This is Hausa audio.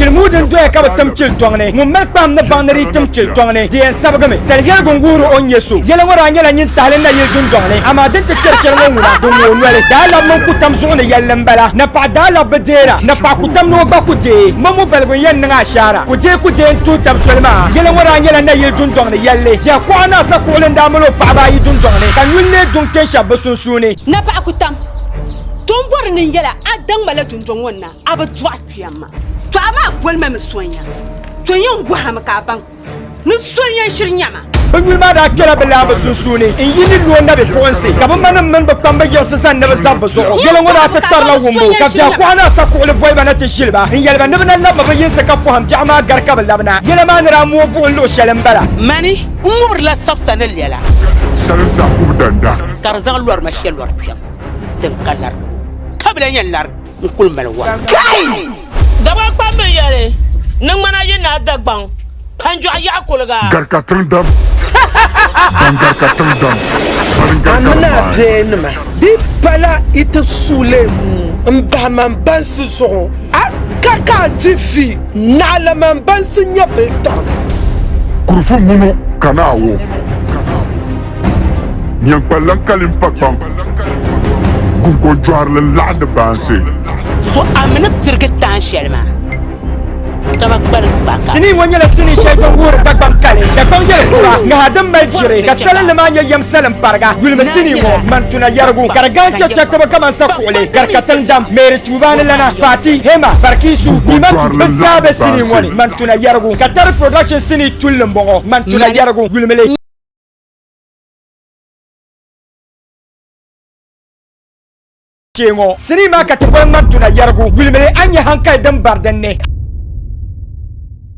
chilmudin doya ka batam chil tongne ngumel pam na banari tam chil tongne dien sabagame salgal gunguru on yesu yela wara nyala nyin talen na yel dun tongne amaden te chercher nguna dungo nwele dala mon kutam zone yellen bala na pa dala bedera na pa kutam no ba kute mamu belgo yen nga shara kute tu tam solma yela wara nyala na yel dun tongne yelle ja ko ana sa ko len damalo pa ba yi dun tongne kan yulle dun te shabu sunsuni na pa kutam tombor ni yela adang mala dun tongon na aba twatiyama twama bol mem sonya tonyon gwa ham ka ban ni sonya shirnyama bangul ma da kala bala ba susuni in yini lo na be fonse ka ba manam man ba pamba yosa san na ba zabba so yela ngona ta tarla wumbo ka ja ko ana sa ko le boy bana te shilba in yela ba nabna la ba yin sa ka ko ham jama gar ka bala bana yela ma nara mo bo lo shalam bala mani umur la sabsanel yela salsa ku danda tarzan lor ma shel lor fiam den kalar kabla yelar kul malwa kai daba pa me yele nang mana yena dagbang kanjo ya kolga garka tundam garka tundam amna denma di bala ita sule mbaman bansi so akaka tifi nalaman bansi nyafiltar kurfu munu kanawo nyang palan kalim pakpang gunko jwar le land bansi so amna tirge tan shelma sini wanyala sini shaytan wur dagbam kale dagbam yel kura nga hadam maljire ka salan lama yam salam parga yulma sini mo mantuna yargu karagan chatta kaba kama sakule karkatan dam mere tubana lana fati hema barkisu dimatu basabe sini woni mantuna yargu katar production sini tullum bongo mantuna yargu yulma le Sini ma ka tabon mantuna yargu yulma le anya hankai dam bardanne